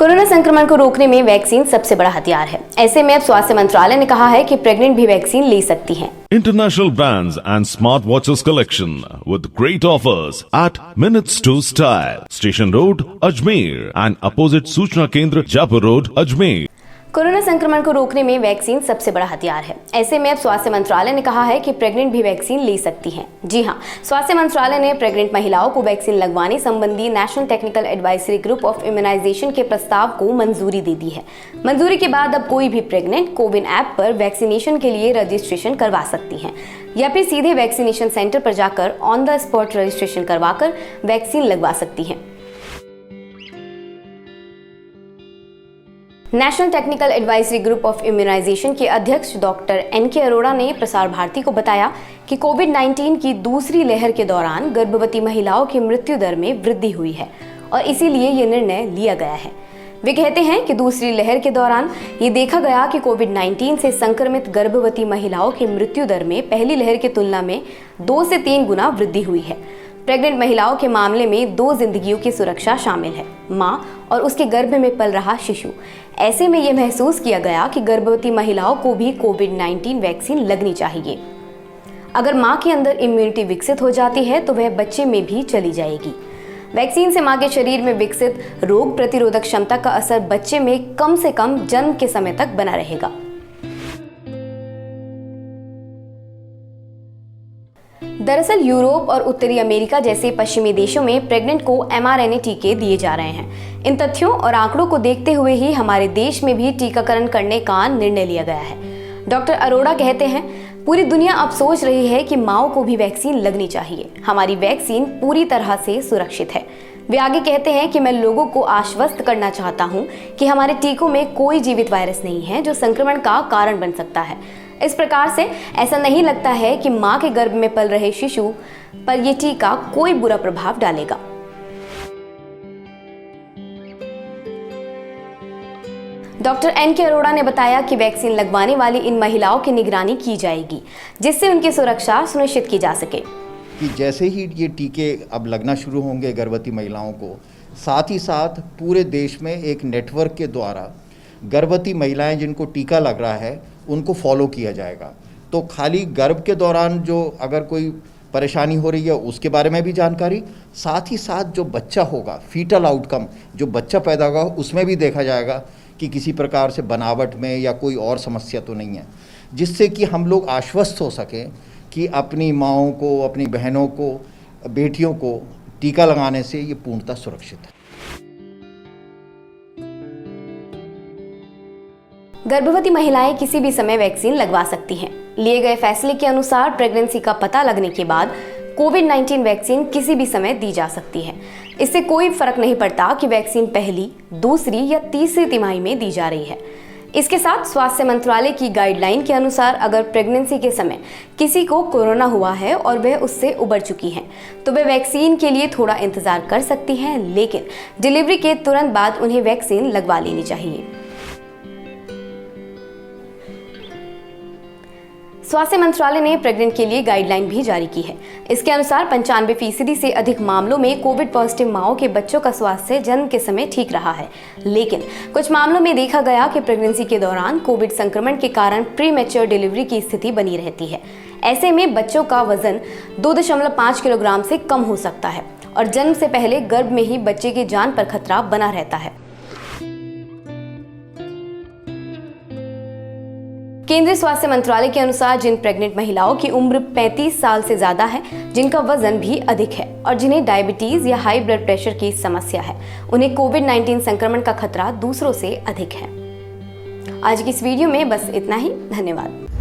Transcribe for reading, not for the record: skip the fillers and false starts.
Corona संक्रमण को रोकने में वैक्सीन सबसे बड़ा हथियार है। ऐसे में अब स्वास्थ्य मंत्रालय ने कहा है कि प्रेग्नेंट भी वैक्सीन ले सकती हैं। International brands and smartwatches collection with great offers at Minutes to Style, Station Road, Ajmer and opposite सूचना केंद्र Jaipur Road, Ajmer। कोरोना संक्रमण को रोकने में वैक्सीन सबसे बड़ा हथियार है। ऐसे में अब स्वास्थ्य मंत्रालय ने कहा है कि प्रेग्नेंट भी वैक्सीन ले सकती हैं। जी हां, स्वास्थ्य मंत्रालय ने प्रेग्नेंट महिलाओं को वैक्सीन लगवाने संबंधी national technical advisory group of immunization के प्रस्ताव को मंजूरी दे दी है। मंजूरी के बाद अब कोई भी प्रेग्नेंट कोविन ऐप पर वैक्सीनेशन के लिए रजिस्ट्रेशन करवा सकती हैं या फिर सीधे वैक्सीनेशन सेंटर पर जाकर ऑन द स्पॉट रजिस्ट्रेशन करवाकर वैक्सीन लगवा सकती हैं। National technical advisory group of immunization के अध्यक्ष डॉक्टर एनके अरोड़ा ने प्रसार भारती को बताया कि कोविड-19 की दूसरी लहर के दौरान गर्भवती महिलाओं की मृत्यु दर में वृद्धि हुई है और इसीलिए ये निर्णय लिया गया है। वे कहते हैं कि दूसरी लहर के दौरान ये देखा गया कि कोविड-19 से संक्रमित गर्भवती महिलाओं की मृत्यु दर में पहली लहर की तुलना में 2 से 3 गुना वृद्धि हुई है। प्रेग्नेंट महिलाओं के मामले में 2 जिंदगियों की सुरक्षा शामिल है, मां और उसके गर्भ में पल रहा शिशु। ऐसे में यह महसूस किया गया कि गर्भवती महिलाओं को भी कोविड-19 वैक्सीन लगनी चाहिए। अगर मां के अंदर इम्यूनिटी विकसित हो जाती है तो वह बच्चे में भी चली जाएगी। वैक्सीन से मां के शरीर में विकसित रोग प्रतिरोधक क्षमता का असर बच्चे में कम से कम जन्म के समय तक बना रहेगा। दरअसल यूरोप और उत्तरी अमेरिका जैसे पश्चिमी देशों में प्रेग्नेंट को mRNA टीके दिए जा रहे हैं। इन तथ्यों और आंकड़ों को देखते हुए ही हमारे देश में भी टीकाकरण करने का निर्णय लिया गया है। डॉक्टर अरोड़ा कहते हैं, पूरी दुनिया अब सोच रही है कि माओ को भी वैक्सीन लगनी चाहिए। हमारी वैक्सीन पूरी तरह से सुरक्षित है। वे आगे कहते हैं कि मैं लोगों को आश्वस्त करना चाहता हूं कि हमारे टीकों में कोई जीवित वायरस नहीं है जो संक्रमण का कारण बन सकता है। इस प्रकार से ऐसा नहीं लगता है कि मां के गर्भ में पल रहे शिशु पर यह टीका कोई बुरा प्रभाव डालेगा। डॉक्टर एनके अरोड़ा ने बताया कि वैक्सीन लगवाने वाली इन महिलाओं की निगरानी की जाएगी जिससे उनकी सुरक्षा सुनिश्चित की जा सके। कि जैसे ही ये टीके अब लगना शुरू होंगे गर्भवती महिलाओं को, साथ ही साथ पूरे देश में एक नेटवर्क के द्वारा गर्भवती महिलाएं जिनको टीका लग रहा है उनको फॉलो किया जाएगा। तो खाली गर्भ के दौरान जो अगर कोई परेशानी हो रही है उसके बारे में भी जानकारी, साथ ही साथ जो बच्चा होगा, फीटल आउटकम जो बच्चा पैदा होगा उसमें भी देखा जाएगा कि किसी प्रकार से बनावट में या कोई और समस्या तो नहीं है, जिससे कि हम लोग आश्वस्त हो सकें कि अपनी माँओं को, अपनी बहनों को, बेटियों को टीका लगाने से ये पूर्णतः सुरक्षित है। गर्भवती महिलाएं किसी भी समय वैक्सीन लगवा सकती हैं। लिए गए फैसले के अनुसार प्रेगनेंसी का पता लगने के बाद कोविड-19 वैक्सीन किसी भी समय दी जा सकती है। इससे कोई फर्क नहीं पड़ता कि वैक्सीन पहली, दूसरी या तीसरी तिमाही में दी जा रही है। इसके साथ स्वास्थ्य मंत्रालय की गाइडलाइन के अनुसार अगर प्रेगनेंसी के समय किसी को कोरोना हुआ है और वह उससे उबर चुकी हैं, तो वे वैक्सीन के लिए थोड़ा इंतजार कर सकती हैं, लेकिन डिलीवरी के तुरंत बाद उन्हें वैक्सीन लगवा लेनी चाहिए। स्वास्थ्य मंत्रालय ने प्रेग्नेंट के लिए गाइडलाइन भी जारी की है। इसके अनुसार 95% से अधिक मामलों में कोविड पॉजिटिव माओं के बच्चों का स्वास्थ्य जन्म के समय ठीक रहा है, लेकिन कुछ मामलों में देखा गया कि प्रेगनेंसी के दौरान कोविड संक्रमण के कारण प्रीमेच्योर डिलीवरी की स्थिति बनी रहती है। ऐसे में बच्चों का वजन 2.5 किलोग्राम से कम हो सकता है और जन्म से पहले गर्भ में ही बच्चे की जान पर खतरा बना रहता है। केंद्रीय स्वास्थ्य मंत्रालय के अनुसार जिन प्रेग्नेंट महिलाओं की उम्र 35 साल से ज्यादा है, जिनका वजन भी अधिक है और जिन्हें डायबिटीज या हाई ब्लड प्रेशर की समस्या है, उन्हें कोविड-19 संक्रमण का खतरा दूसरों से अधिक है। आज की इस वीडियो में बस इतना ही। धन्यवाद।